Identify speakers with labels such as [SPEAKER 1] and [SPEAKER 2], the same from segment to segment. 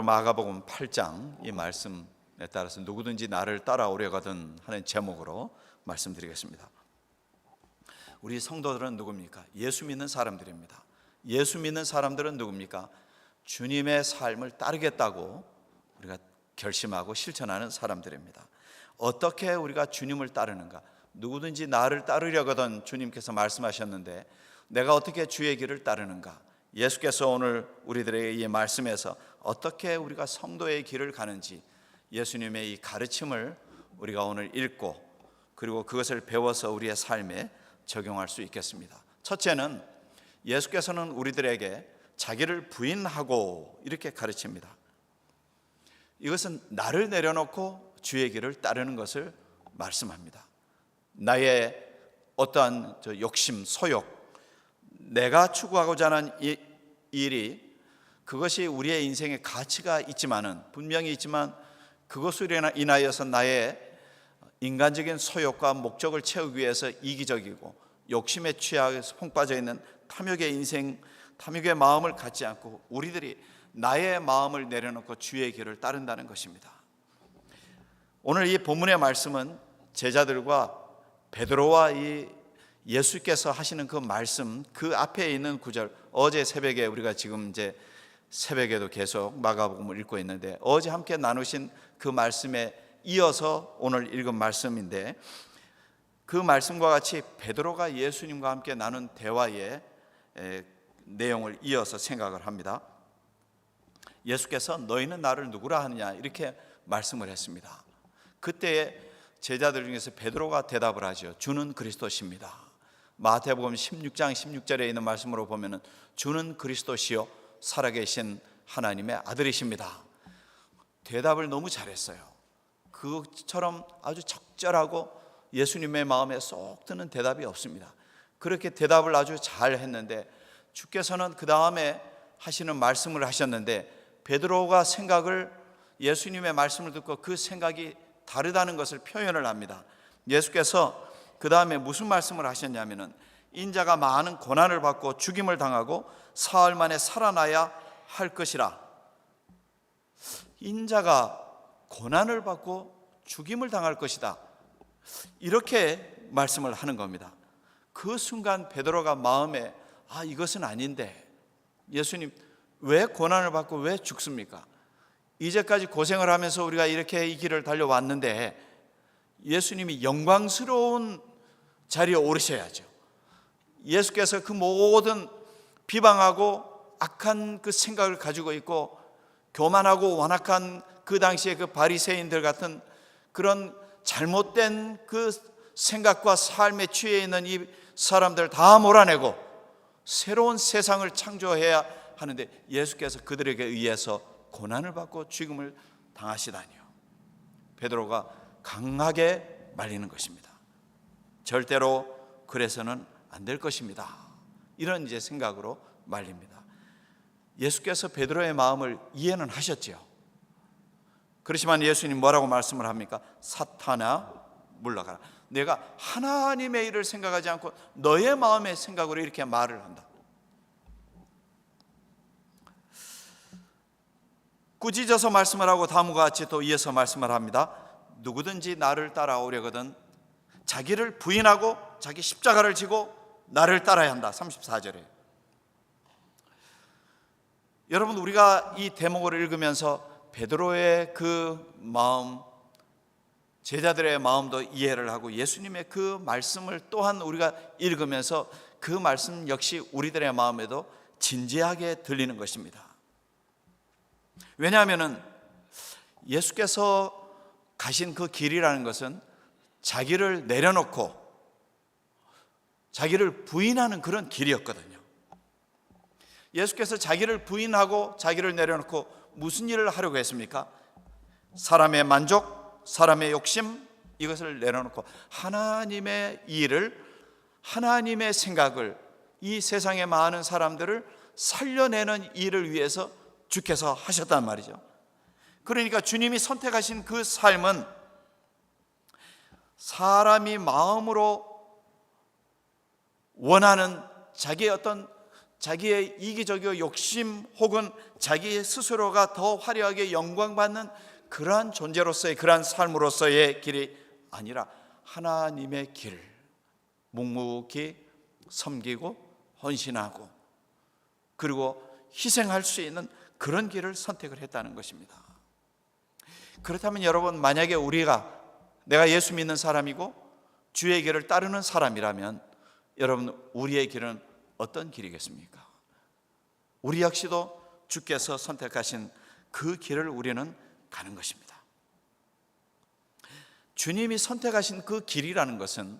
[SPEAKER 1] 마가복음 8장 이 말씀에 따라서 누구든지 나를 따라오려거든 하는 제목으로 말씀드리겠습니다. 우리 성도들은 누굽니까? 예수 믿는 사람들입니다. 예수 믿는 사람들은 누굽니까? 주님의 삶을 따르겠다고 우리가 결심하고 실천하는 사람들입니다. 어떻게 우리가 주님을 따르는가? 누구든지 나를 따르려거든 주님께서 말씀하셨는데 내가 어떻게 주의 길을 따르는가? 예수께서 오늘 우리들에게 이 말씀에서 어떻게 우리가 성도의 길을 가는지 예수님의 이 가르침을 우리가 오늘 읽고 그리고 그것을 배워서 우리의 삶에 적용할 수 있겠습니다. 첫째는 예수께서는 우리들에게 자기를 부인하고 이렇게 가르칩니다. 이것은 나를 내려놓고 주의 길을 따르는 것을 말씀합니다. 나의 어떠한 욕심, 소욕, 내가 추구하고자 하는 일이 그것이 우리의 인생의 가치가 있지만은 분명히 있지만 그것으로 인하여서 나의 인간적인 소욕과 목적을 채우기 위해서 이기적이고 욕심에 취해서 푹 빠져 있는 탐욕의 인생, 탐욕의 마음을 갖지 않고 우리들이 나의 마음을 내려놓고 주의 길을 따른다는 것입니다. 오늘 이 본문의 말씀은 제자들과 베드로와 이 예수께서 하시는 그 말씀 그 앞에 있는 구절, 어제 새벽에 우리가 지금 이제 새벽에도 계속 마가복음을 읽고 있는데 어제 함께 나누신 그 말씀에 이어서 오늘 읽은 말씀인데 그 말씀과 같이 베드로가 예수님과 함께 나눈 대화의 내용을 이어서 생각을 합니다. 예수께서 너희는 나를 누구라 하느냐 이렇게 말씀을 했습니다. 그때 제자들 중에서 베드로가 대답을 하죠. 주는 그리스도십니다. 마태복음 16장 16절에 있는 말씀으로 보면은 주는 그리스도시요 살아계신 하나님의 아들이십니다. 대답을 너무 잘했어요. 그처럼 아주 적절하고 예수님의 마음에 쏙 드는 대답이 없습니다. 그렇게 대답을 아주 잘 했는데 주께서는 그 다음에 하시는 말씀을 하셨는데 베드로가 생각을 예수님의 말씀을 듣고 그 생각이 다르다는 것을 표현을 합니다. 예수께서 그 다음에 무슨 말씀을 하셨냐면은 인자가 많은 고난을 받고 죽임을 당하고 사흘 만에 살아나야 할 것이라. 인자가 고난을 받고 죽임을 당할 것이다. 이렇게 말씀을 하는 겁니다. 그 순간 베드로가 마음에 이것은 아닌데 예수님 왜 고난을 받고 왜 죽습니까? 이제까지 고생을 하면서 우리가 이렇게 이 길을 달려왔는데 예수님이 영광스러운 자리에 오르셔야죠. 예수께서 그 모든 비방하고 악한 그 생각을 가지고 있고 교만하고 완악한 그 당시에 그 바리새인들 같은 그런 잘못된 그 생각과 삶에 취해 있는 이 사람들 다 몰아내고 새로운 세상을 창조해야 하는데 예수께서 그들에게 의해서 고난을 받고 죽임을 당하시다니요. 베드로가 강하게 말리는 것입니다. 절대로 그래서는 안 될 것입니다. 이런 이제 생각으로 말립니다. 예수께서 베드로의 마음을 이해는 하셨지요. 그렇지만 예수님 뭐라고 말씀을 합니까? 사탄아 물러가라. 내가 하나님의 일을 생각하지 않고 너의 마음의 생각으로 이렇게 말을 한다. 꾸짖어서 말씀을 하고 다음과 같이 또 이어서 말씀을 합니다. 누구든지 나를 따라오려거든 자기를 부인하고 자기 십자가를 지고 나를 따라야 한다. 34절에 여러분 우리가 이 대목을 읽으면서 베드로의 그 마음, 제자들의 마음도 이해를 하고 예수님의 그 말씀을 또한 우리가 읽으면서 그 말씀 역시 우리들의 마음에도 진지하게 들리는 것입니다. 왜냐하면 예수께서 가신 그 길이라는 것은 자기를 내려놓고 자기를 부인하는 그런 길이었거든요. 예수께서 자기를 부인하고 자기를 내려놓고 무슨 일을 하려고 했습니까? 사람의 만족, 사람의 욕심 이것을 내려놓고 하나님의 일을, 하나님의 생각을, 이 세상의 많은 사람들을 살려내는 일을 위해서 주께서 하셨단 말이죠. 그러니까 주님이 선택하신 그 삶은 사람이 마음으로 원하는 자기의 어떤 자기의 이기적이고 욕심 혹은 자기 스스로가 더 화려하게 영광받는 그러한 존재로서의, 그러한 삶으로서의 길이 아니라 하나님의 길, 묵묵히 섬기고 헌신하고 그리고 희생할 수 있는 그런 길을 선택을 했다는 것입니다. 그렇다면 여러분, 만약에 내가 예수 믿는 사람이고 주의 길을 따르는 사람이라면 여러분, 우리의 길은 어떤 길이겠습니까? 우리 역시도 주께서 선택하신 그 길을 우리는 가는 것입니다. 주님이 선택하신 그 길이라는 것은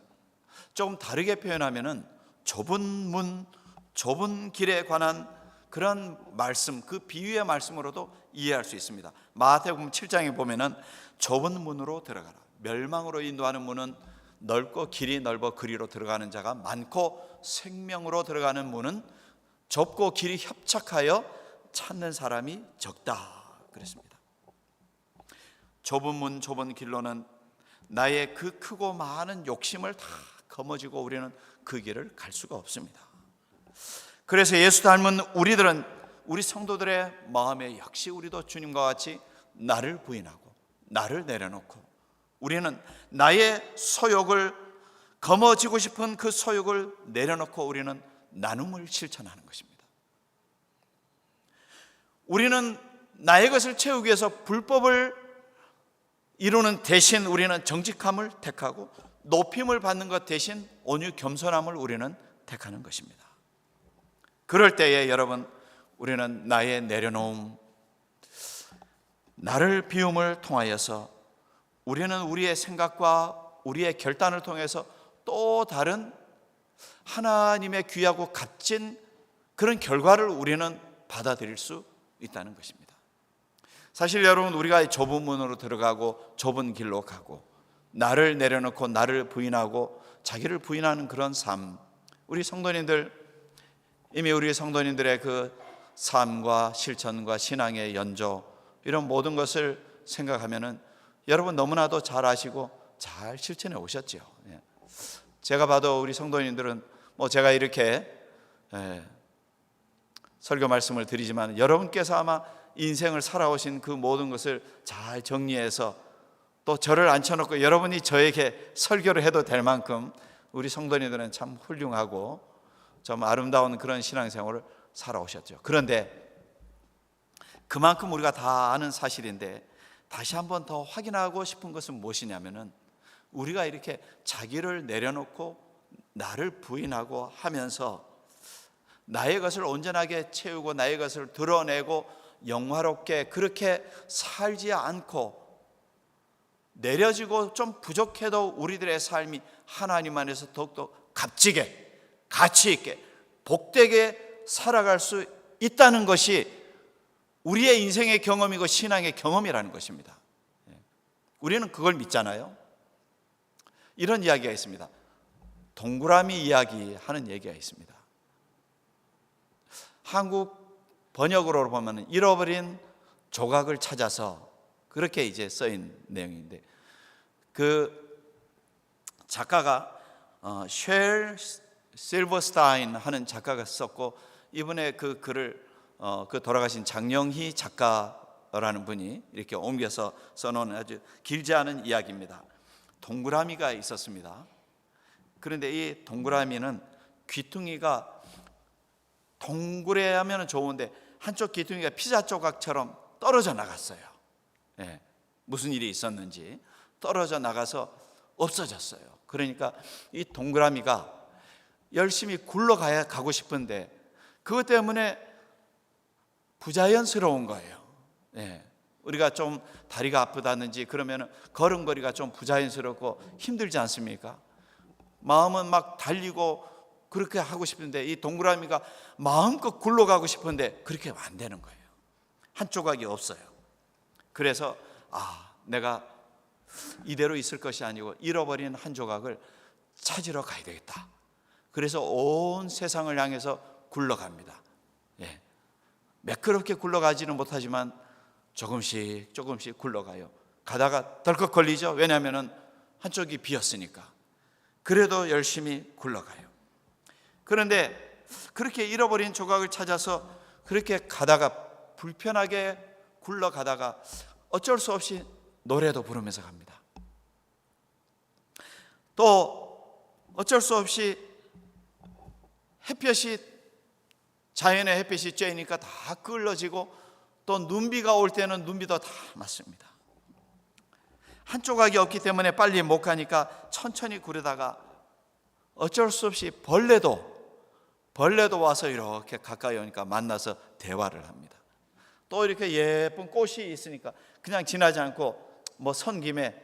[SPEAKER 1] 조금 다르게 표현하면은 좁은 문, 좁은 길에 관한 그런 말씀, 그 비유의 말씀으로도 이해할 수 있습니다. 마태복음 7장에 보면은 좁은 문으로 들어가라. 멸망으로 인도하는 문은 넓고 길이 넓어 그리로 들어가는 자가 많고 생명으로 들어가는 문은 좁고 길이 협착하여 찾는 사람이 적다 그랬습니다. 좁은 문, 좁은 길로는 나의 그 크고 많은 욕심을 다 거머쥐고 우리는 그 길을 갈 수가 없습니다. 그래서 예수 닮은 우리 성도들의 마음에 역시 우리도 주님과 같이 나를 부인하고 나를 내려놓고 우리는 나의 소욕을 거머쥐고 싶은 그 소욕을 내려놓고 우리는 나눔을 실천하는 것입니다. 우리는 나의 것을 채우기 위해서 불법을 이루는 대신 우리는 정직함을 택하고 높임을 받는 것 대신 온유 겸손함을 우리는 택하는 것입니다. 그럴 때에 여러분, 우리는 나의 내려놓음, 나를 비움을 통하여서 우리는 우리의 생각과 우리의 결단을 통해서 또 다른 하나님의 귀하고 값진 그런 결과를 우리는 받아들일 수 있다는 것입니다. 사실 여러분, 우리가 좁은 문으로 들어가고 좁은 길로 가고 나를 내려놓고 나를 부인하고 자기를 부인하는 그런 삶, 우리 성도님들, 이미 우리 성도님들의 그 삶과 실천과 신앙의 연조, 이런 모든 것을 생각하면은 여러분 너무나도 잘 아시고 잘 실천해 오셨죠. 제가 봐도 우리 성도님들은 제가 이렇게 설교 말씀을 드리지만 여러분께서 아마 인생을 살아오신 그 모든 것을 잘 정리해서 또 저를 앉혀놓고 여러분이 저에게 설교를 해도 될 만큼 우리 성도님들은 참 훌륭하고 좀 아름다운 그런 신앙생활을 살아오셨죠. 그런데 그만큼 우리가 다 아는 사실인데 다시 한번 더 확인하고 싶은 것은 무엇이냐면은 우리가 이렇게 자기를 내려놓고 나를 부인하고 하면서 나의 것을 온전하게 채우고 나의 것을 드러내고 영화롭게 그렇게 살지 않고 내려지고 좀 부족해도 우리들의 삶이 하나님 안에서 더욱더 값지게 가치 있게 복되게 살아갈 수 있다는 것이 우리의 인생의 경험이고 신앙의 경험이라는 것입니다. 우리는 그걸 믿잖아요. 이런 이야기가 있습니다. 동그라미 이야기 하는 얘기가 있습니다. 한국 번역으로 보면 잃어버린 조각을 찾아서 그렇게 이제 쓰인 내용인데 그 작가가 쉘 실버스타인 하는 작가가 썼고 이번에 그 글을 그 돌아가신 장영희 작가라는 분이 이렇게 옮겨서 써놓은 아주 길지 않은 이야기입니다. 동그라미가 있었습니다. 그런데 이 동그라미는 귀퉁이가 동그래하면 좋은데 한쪽 귀퉁이가 피자 조각처럼 떨어져 나갔어요. 무슨 일이 있었는지 떨어져 나가서 없어졌어요. 그러니까 이 동그라미가 열심히 굴러가고 싶은데 그것 때문에 부자연스러운 거예요. 우리가 좀 다리가 아프다든지 그러면 걸음걸이가 좀 부자연스럽고 힘들지 않습니까? 마음은 막 달리고 그렇게 하고 싶은데 이 동그라미가 마음껏 굴러가고 싶은데 그렇게 안 되는 거예요. 한 조각이 없어요. 그래서 내가 이대로 있을 것이 아니고 잃어버린 한 조각을 찾으러 가야 되겠다. 그래서 온 세상을 향해서 굴러갑니다. 매끄럽게 굴러가지는 못하지만 조금씩 굴러가요. 가다가 덜컥 걸리죠. 왜냐하면 한쪽이 비었으니까. 그래도 열심히 굴러가요. 그런데 그렇게 잃어버린 조각을 찾아서 그렇게 가다가 불편하게 굴러가다가 어쩔 수 없이 노래도 부르면서 갑니다. 또 어쩔 수 없이 햇볕이, 자연의 햇빛이 쬐니까 다 끌러지고, 또 눈비가 올 때는 눈비도 다 맞습니다. 한 조각이 없기 때문에 빨리 못 가니까 천천히 구르다가 어쩔 수 없이 벌레도 와서 이렇게 가까이 오니까 만나서 대화를 합니다. 또 이렇게 예쁜 꽃이 있으니까 그냥 지나지 않고 뭐 선 김에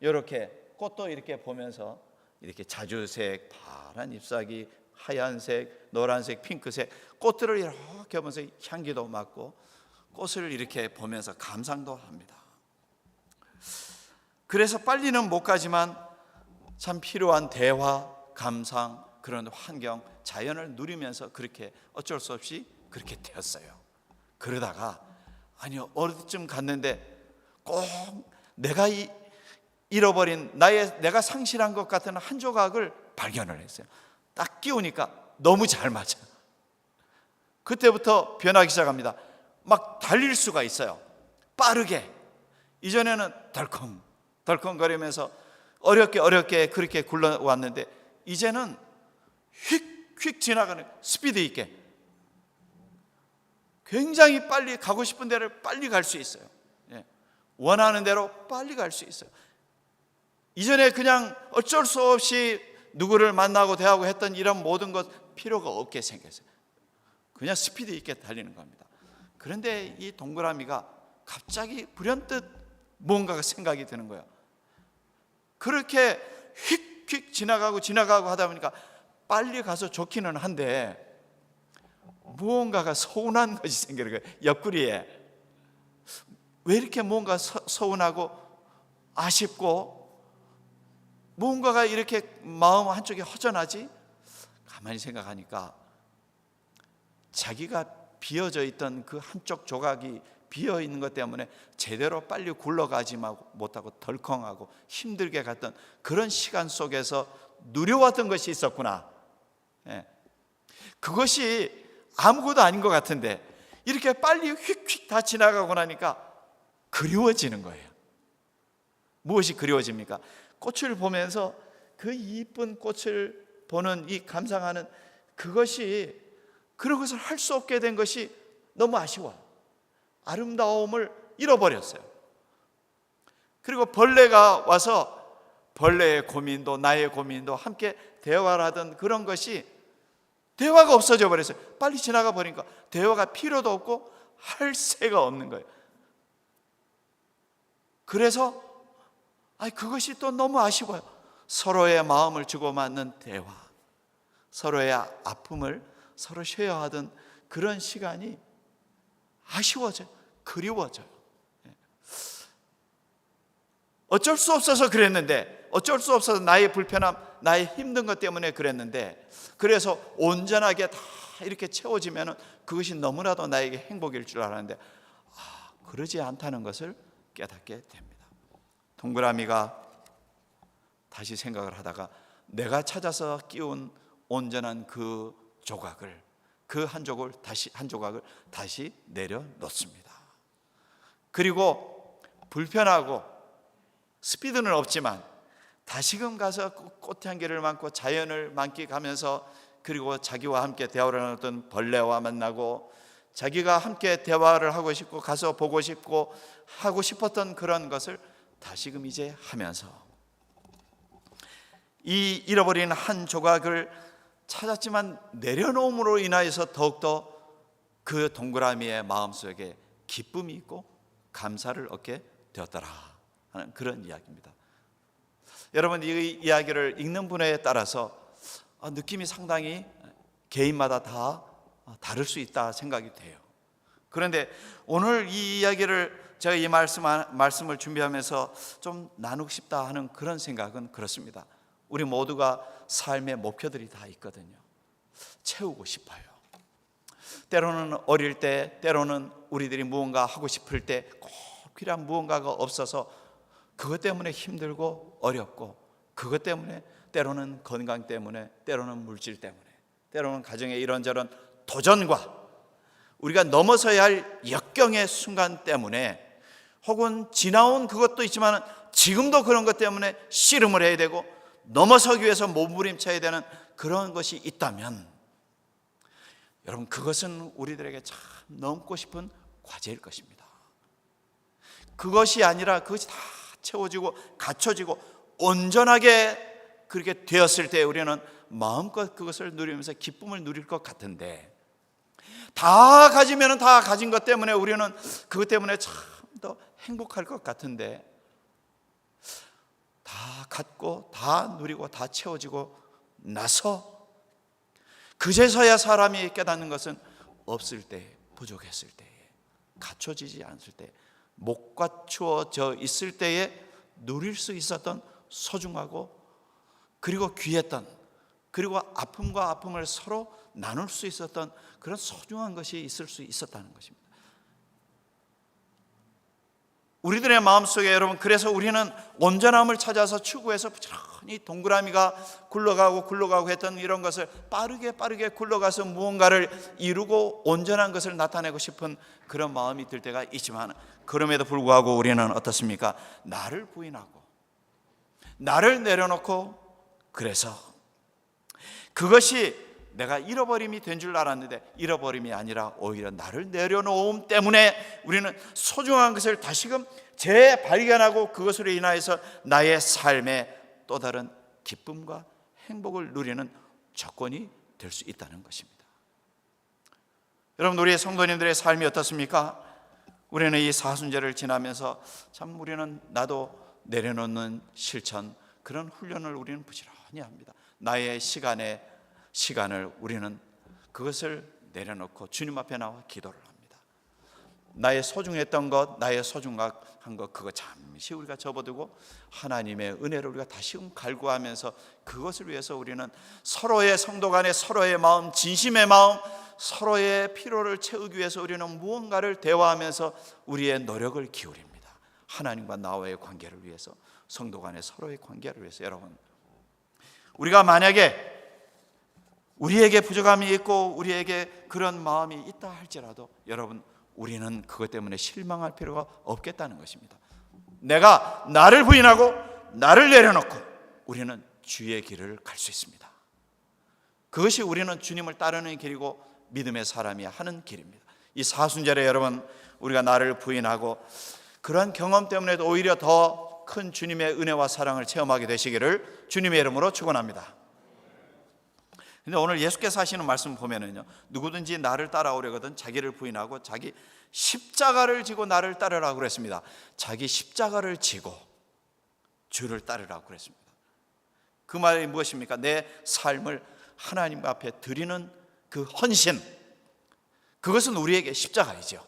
[SPEAKER 1] 이렇게 꽃도 이렇게 보면서 이렇게 자주색, 파란 잎사귀, 하얀색, 노란색, 핑크색 꽃들을 이렇게 보면서 향기도 맡고 꽃을 이렇게 보면서 감상도 합니다. 그래서 빨리는 못 가지만 참 필요한 대화, 감상, 그런 환경, 자연을 누리면서 그렇게 어쩔 수 없이 그렇게 되었어요. 그러다가 어디쯤 갔는데 꼭 내가 잃어버린, 내가 상실한 것 같은 한 조각을 발견을 했어요. 딱 끼우니까 너무 잘 맞아요. 그때부터 변하기 시작합니다. 막 달릴 수가 있어요. 빠르게. 이전에는 덜컹덜컹거리면서 어렵게 그렇게 굴러왔는데 이제는 휙휙 지나가는 스피드 있게 굉장히 빨리 가고 싶은 데를 빨리 갈 수 있어요. 원하는 대로 빨리 갈 수 있어요. 이전에 그냥 어쩔 수 없이 누구를 만나고 대하고 했던 이런 모든 것 필요가 없게 생겼어요. 그냥 스피드 있게 달리는 겁니다. 그런데 이 동그라미가 갑자기 불현듯 무언가가 생각이 드는 거예요. 그렇게 휙휙 지나가고 하다 보니까 빨리 가서 좋기는 한데 무언가가 서운한 것이 생기는 거예요. 옆구리에. 왜 이렇게 뭔가 서운하고 아쉽고 무언가가 이렇게 마음 한쪽에 허전하지? 가만히 생각하니까 자기가 비어져 있던 그 한쪽 조각이 비어 있는 것 때문에 제대로 빨리 굴러가지 못하고 덜컹하고 힘들게 갔던 그런 시간 속에서 누려왔던 것이 있었구나. 그것이 아무것도 아닌 것 같은데 이렇게 빨리 휙휙 다 지나가고 나니까 그리워지는 거예요. 무엇이 그리워집니까? 꽃을 보면서 그 이쁜 꽃을 보는 이 감상하는 그것이, 그런 것을 할 수 없게 된 것이 너무 아쉬워요. 아름다움을 잃어버렸어요. 그리고 벌레가 와서 벌레의 고민도 나의 고민도 함께 대화를 하던 그런 것이 대화가 없어져 버렸어요. 빨리 지나가 버리니까 대화가 필요도 없고 할 새가 없는 거예요. 그래서 그것이 또 너무 아쉬워요. 서로의 마음을 주고받는 대화, 서로의 아픔을 서로 쉬어야 하던 그런 시간이 아쉬워져요. 그리워져요. 어쩔 수 없어서 그랬는데, 어쩔 수 없어서 나의 불편함, 나의 힘든 것 때문에 그랬는데, 그래서 온전하게 다 이렇게 채워지면 그것이 너무나도 나에게 행복일 줄 알았는데 그러지 않다는 것을 깨닫게 됩니다. 동그라미가 다시 생각을 하다가 내가 찾아서 끼운 온전한 그 조각을, 그 한 조각을 다시 내려놓습니다. 그리고 불편하고 스피드는 없지만 다시금 가서 꽃향기를 맡고 자연을 만끽하면서, 그리고 자기와 함께 대화를 나눴던 벌레와 만나고 자기가 함께 대화를 하고 싶고 가서 보고 싶고 하고 싶었던 그런 것을 다시금 이제 하면서 이 잃어버린 한 조각을 찾았지만 내려놓음으로 인하여서 더욱더 그 동그라미의 마음속에 기쁨이 있고 감사를 얻게 되었더라 하는 그런 이야기입니다. 여러분, 이 이야기를 읽는 분에 따라서 느낌이 상당히 개인마다 다 다를 수 있다 생각이 돼요. 그런데 오늘 이 이야기를 제가 이 말씀을 준비하면서 좀 나누고 싶다 하는 그런 생각은 그렇습니다. 우리 모두가 삶의 목표들이 다 있거든요. 채우고 싶어요. 때로는 어릴 때, 때로는 우리들이 무언가 하고 싶을 때 꼭 필요한 무언가가 없어서 그것 때문에 힘들고 어렵고, 그것 때문에 때로는 건강 때문에, 때로는 물질 때문에 때로는 가정의 이런저런 도전과 우리가 넘어서야 할 역경의 순간 때문에, 혹은 지나온 그것도 있지만 지금도 그런 것 때문에 씨름을 해야 되고 넘어서기 위해서 몸부림쳐야 되는 그런 것이 있다면, 여러분, 그것은 우리들에게 참 넘고 싶은 과제일 것입니다. 그것이 아니라 그것이 다 채워지고 갖춰지고 온전하게 그렇게 되었을 때 우리는 마음껏 그것을 누리면서 기쁨을 누릴 것 같은데, 다 가지면 다 가진 것 때문에 우리는 그것 때문에 참 더 행복할 것 같은데, 다 갖고 다 누리고 다 채워지고 나서 그제서야 사람이 깨닫는 것은 없을 때, 부족했을 때, 갖춰지지 않을 때, 못 갖추어져 있을 때에 누릴 수 있었던 소중하고 그리고 귀했던, 그리고 아픔과 아픔을 서로 나눌 수 있었던 그런 소중한 것이 있을 수 있었다는 것입니다. 우리들의 마음속에, 여러분, 그래서 우리는 온전함을 찾아서 추구해서 부지런히 동그라미가 굴러가고 했던 이런 것을 빠르게 굴러가서 무언가를 이루고 온전한 것을 나타내고 싶은 그런 마음이 들 때가 있지만, 그럼에도 불구하고 우리는 어떻습니까? 나를 부인하고 나를 내려놓고, 그래서 그것이 내가 잃어버림이 된 줄 알았는데 잃어버림이 아니라 오히려 나를 내려놓음 때문에 우리는 소중한 것을 다시금 재발견하고 그것으로 인하여서 나의 삶에 또 다른 기쁨과 행복을 누리는 조건이 될 수 있다는 것입니다. 여러분, 우리의 성도님들의 삶이 어떻습니까? 우리는 이 사순절을 지나면서 참 우리는 나도 내려놓는 실천, 그런 훈련을 우리는 부지런히 합니다. 나의 시간을 우리는 그것을 내려놓고 주님 앞에 나와 기도를 합니다. 나의 소중했던 것, 나의 소중한 것, 그거 잠시 우리가 접어두고 하나님의 은혜를 우리가 다시금 갈구하면서 그것을 위해서 우리는 서로의 성도 간의 서로의 마음, 진심의 마음, 서로의 필요를 채우기 위해서 우리는 무언가를 대화하면서 우리의 노력을 기울입니다. 하나님과 나와의 관계를 위해서, 성도 간의 서로의 관계를 위해서. 여러분, 우리가 만약에 우리에게 부족함이 있고 우리에게 그런 마음이 있다 할지라도, 여러분, 우리는 그것 때문에 실망할 필요가 없겠다는 것입니다. 내가 나를 부인하고 나를 내려놓고 우리는 주의 길을 갈 수 있습니다. 그것이 우리는 주님을 따르는 길이고 믿음의 사람이 하는 길입니다. 이 사순절에 여러분, 우리가 나를 부인하고 그런 경험 때문에도 오히려 더 큰 주님의 은혜와 사랑을 체험하게 되시기를 주님의 이름으로 축원합니다. 근데 오늘 예수께서 하시는 말씀 보면은요, 누구든지 나를 따라오려거든 자기를 부인하고 자기 십자가를 지고 나를 따르라고 그랬습니다. 자기 십자가를 지고 주를 따르라고 그랬습니다. 그 말이 무엇입니까? 내 삶을 하나님 앞에 드리는 그 헌신, 그것은 우리에게 십자가이죠.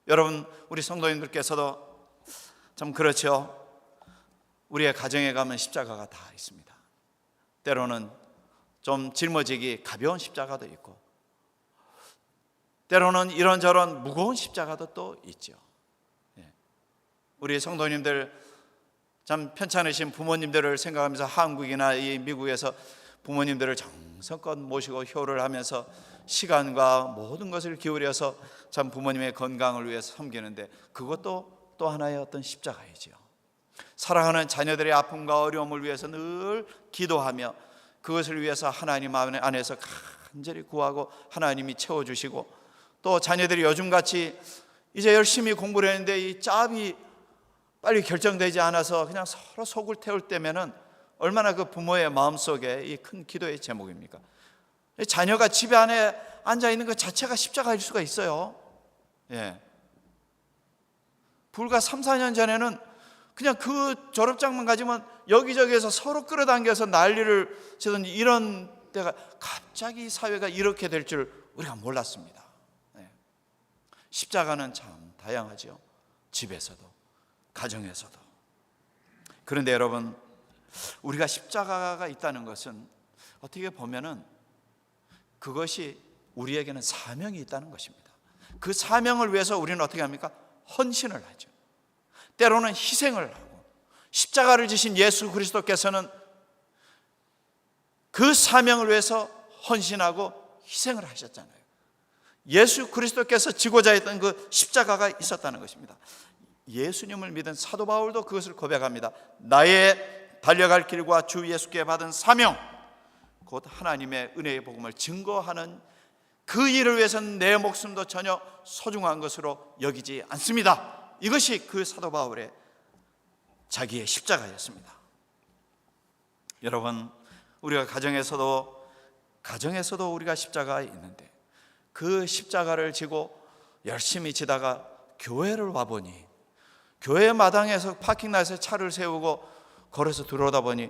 [SPEAKER 1] 여러분, 우리 성도님들께서도 참 그렇죠. 우리의 가정에 가면 십자가가 다 있습니다. 때로는 좀 짊어지기 가벼운 십자가도 있고, 때로는 이런저런 무거운 십자가도 또 있죠. 우리 성도님들, 참 편찮으신 부모님들을 생각하면서 한국이나 이 미국에서 부모님들을 정성껏 모시고 효를 하면서 시간과 모든 것을 기울여서 참 부모님의 건강을 위해서 섬기는데, 그것도 또 하나의 어떤 십자가이죠. 사랑하는 자녀들의 아픔과 어려움을 위해서 늘 기도하며 그것을 위해서 하나님 안에서 간절히 구하고 하나님이 채워주시고, 또 자녀들이 요즘같이 이제 열심히 공부를 했는데 이 짭이 빨리 결정되지 않아서 그냥 서로 속을 태울 때면은 얼마나 그 부모의 마음속에 이 큰 기도의 제목입니까? 자녀가 집에 안에 앉아있는 것 자체가 십자가일 수가 있어요. 불과 3, 4년 전에는 그냥 그 졸업장만 가지면 여기저기에서 서로 끌어당겨서 난리를 치던 이런 때가, 갑자기 사회가 이렇게 될 줄 우리가 몰랐습니다. 십자가는 참 다양하죠. 집에서도 가정에서도. 그런데 여러분, 우리가 십자가가 있다는 것은 어떻게 보면은 그것이 우리에게는 사명이 있다는 것입니다. 그 사명을 위해서 우리는 어떻게 합니까? 헌신을 하죠. 때로는 희생을 하고, 십자가를 지신 예수 그리스도께서는 그 사명을 위해서 헌신하고 희생을 하셨잖아요. 예수 그리스도께서 지고자 했던 그 십자가가 있었다는 것입니다. 예수님을 믿은 사도 바울도 그것을 고백합니다. 나의 달려갈 길과 주 예수께 받은 사명, 곧 하나님의 은혜의 복음을 증거하는 그 일을 위해서는 내 목숨도 전혀 소중한 것으로 여기지 않습니다. 이것이 그 사도 바울의 자기의 십자가였습니다. 여러분, 우리가 가정에서도 우리가 십자가가 있는데 그 십자가를 지고 열심히 지다가 교회를 와보니, 교회 마당에서 파킹라에서 차를 세우고 걸어서 들어오다 보니,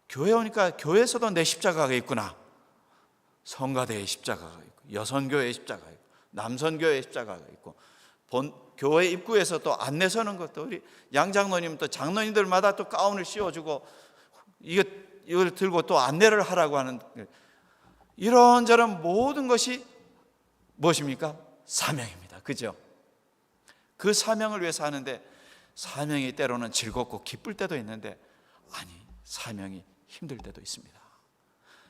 [SPEAKER 1] 교회 오니까 교회에서도 내 십자가가 있구나. 성가대의 십자가가 있고, 여선교회의 십자가가 있고, 남선교회의 십자가가 있고, 교회 입구에서 또 안내 서는 것도 우리 양장로님 또 장로님들마다 또 가운을 씌워주고 이걸 들고 또 안내를 하라고 하는, 이런저런 모든 것이 무엇입니까? 사명입니다. 그죠? 그 사명을 위해서 하는데, 사명이 때로는 즐겁고 기쁠 때도 있는데, 아니, 사명이 힘들 때도 있습니다.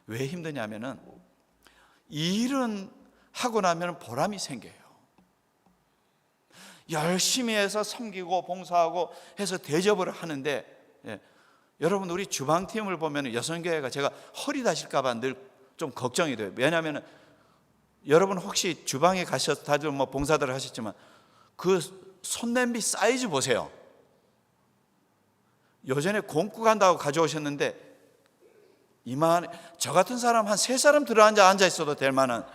[SPEAKER 1] 왜 힘드냐면은 이 일은 하고 나면 보람이 생겨요. 열심히 해서 섬기고 봉사하고 해서 대접을 하는데, 여러분, 우리 주방팀을 보면 여성교회가 제가 허리 다칠까 봐 늘 좀 걱정이 돼요. 왜냐하면 여러분 혹시 주방에 가셔서 다들 뭐 봉사들 하셨지만 그 손냄비 사이즈 보세요. 예전에 공구 간다고 가져오셨는데 이만, 저 같은 사람 한 3사람 앉아 있어도 될 만한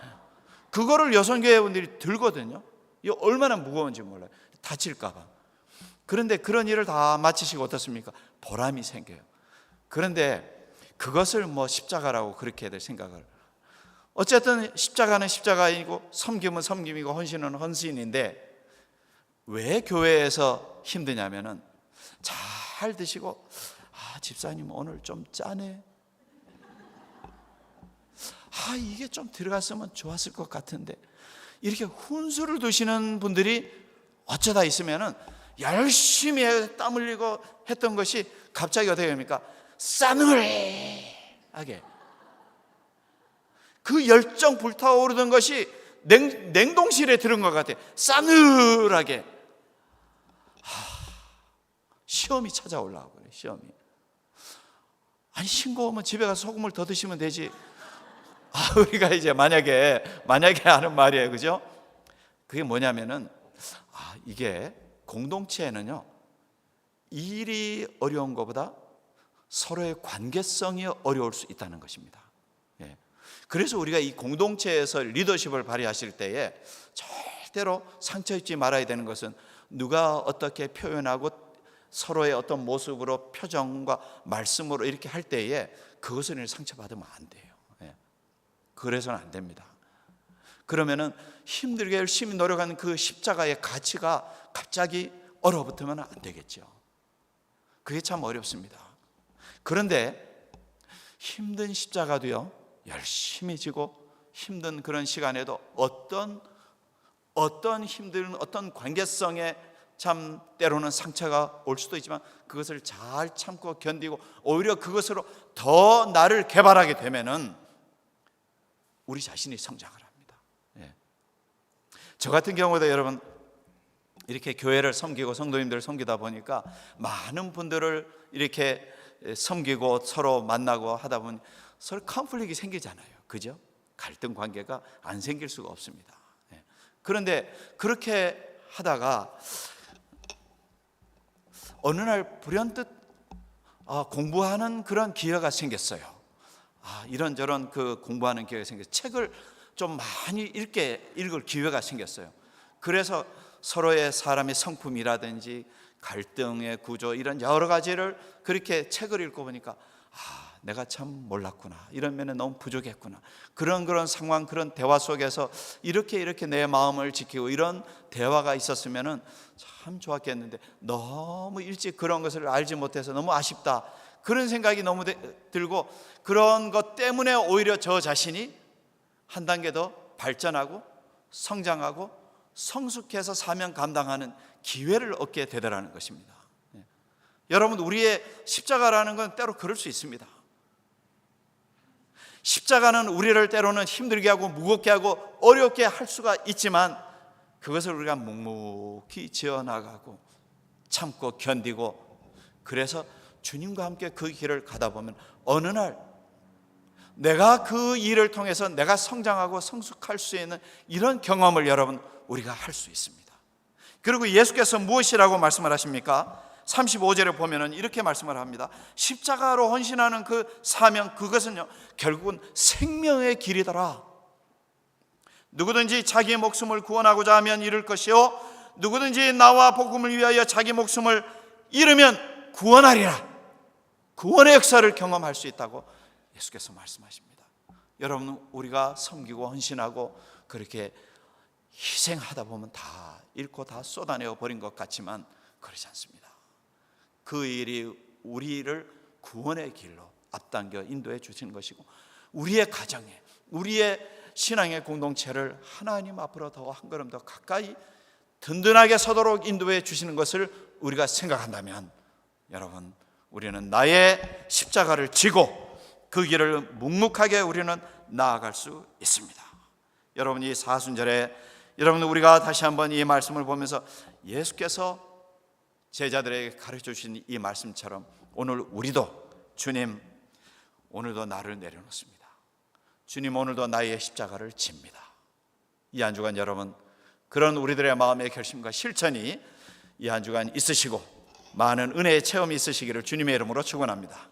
[SPEAKER 1] 그거를 여성교회 분들이 들거든요. 이거 얼마나 무거운지 몰라요. 다칠까 봐. 그런데 그런 일을 다 마치시고 어떻습니까? 보람이 생겨요. 그런데 그것을 뭐 십자가라고 그렇게들 생각을, 어쨌든 십자가는 십자가이고 섬김은 섬김이고 헌신은 헌신인데, 왜 교회에서 힘드냐면은 잘 드시고, 집사님 오늘 좀 짜네, 이게 좀 들어갔으면 좋았을 것 같은데, 이렇게 훈수를 두시는 분들이 어쩌다 있으면은 열심히 땀 흘리고 했던 것이 갑자기 어떻게 됩니까? 싸늘하게, 그 열정 불타오르던 것이 냉동실에 들은 것 같아요. 싸늘하게. 시험이 찾아올라오고 그래요. 시험이. 아니, 싱거우면 집에 가서 소금을 더 드시면 되지. 우리가 이제 만약에 하는 말이에요. 그죠? 그게 뭐냐면은, 이게 공동체에는요, 일이 어려운 것보다 서로의 관계성이 어려울 수 있다는 것입니다. 그래서 우리가 이 공동체에서 리더십을 발휘하실 때에 절대로 상처 입지 말아야 되는 것은, 누가 어떻게 표현하고 서로의 어떤 모습으로 표정과 말씀으로 이렇게 할 때에 그것을 상처받으면 안 돼요. 그래서는 안 됩니다. 그러면은 힘들게 열심히 노력하는 그 십자가의 가치가 갑자기 얼어붙으면 안 되겠죠. 그게 참 어렵습니다. 그런데 힘든 십자가도요, 열심히 지고 힘든 그런 시간에도 어떤 힘든 어떤 관계성에 참 때로는 상처가 올 수도 있지만 그것을 잘 참고 견디고 오히려 그것으로 더 나를 개발하게 되면은 우리 자신이 성장을 합니다. 저 같은 경우도 여러분, 이렇게 교회를 섬기고 성도님들을 섬기다 보니까 많은 분들을 이렇게 섬기고 서로 만나고 하다 보니 서로 컨플릭이 생기잖아요. 그죠? 갈등 관계가 안 생길 수가 없습니다. 그런데 그렇게 하다가 어느 날 불현듯 공부하는 그런 기회가 생겼어요. 이런저런 그 공부하는 기회가 생겨서 책을 좀 많이 읽을 기회가 생겼어요. 그래서 서로의 사람의 성품이라든지 갈등의 구조, 이런 여러 가지를 그렇게 책을 읽고 보니까 내가 참 몰랐구나, 이런 면에 너무 부족했구나, 그런 상황, 그런 대화 속에서 이렇게 내 마음을 지키고 이런 대화가 있었으면 참 좋았겠는데 너무 일찍 그런 것을 알지 못해서 너무 아쉽다, 그런 생각이 너무 들고, 그런 것 때문에 오히려 저 자신이 한 단계 더 발전하고 성장하고 성숙해서 사명 감당하는 기회를 얻게 되더라는 것입니다. 여러분, 우리의 십자가라는 건 때로 그럴 수 있습니다. 십자가는 우리를 때로는 힘들게 하고 무겁게 하고 어렵게 할 수가 있지만 그것을 우리가 묵묵히 지어나가고 참고 견디고, 그래서 주님과 함께 그 길을 가다 보면 어느 날 내가 그 일을 통해서 내가 성장하고 성숙할 수 있는 이런 경험을 여러분 우리가 할 수 있습니다. 그리고 예수께서 무엇이라고 말씀을 하십니까? 35절에 보면은 이렇게 말씀을 합니다. 십자가로 헌신하는 그 사명, 그것은요 결국은 생명의 길이더라. 누구든지 자기의 목숨을 구원하고자 하면 잃을 것이요, 누구든지 나와 복음을 위하여 자기 목숨을 잃으면 구원하리라. 구원의 역사를 경험할 수 있다고 예수께서 말씀하십니다. 여러분, 우리가 섬기고 헌신하고 그렇게 희생하다 보면 다 잃고 다 쏟아내어 버린 것 같지만 그러지 않습니다. 그 일이 우리를 구원의 길로 앞당겨 인도해 주시는 것이고, 우리의 가정에, 우리의 신앙의 공동체를 하나님 앞으로 더 한 걸음 더 가까이 든든하게 서도록 인도해 주시는 것을 우리가 생각한다면, 여러분, 우리는 나의 십자가를 지고 그 길을 묵묵하게 우리는 나아갈 수 있습니다. 여러분, 이 사순절에 여러분 우리가 다시 한번 이 말씀을 보면서 예수께서 제자들에게 가르쳐 주신 이 말씀처럼 오늘 우리도, 주님 오늘도 나를 내려놓습니다. 주님 오늘도 나의 십자가를 집니다. 이 한 주간 여러분 그런 우리들의 마음의 결심과 실천이 이 한 주간 있으시고 많은 은혜의 체험이 있으시기를 주님의 이름으로 축원합니다.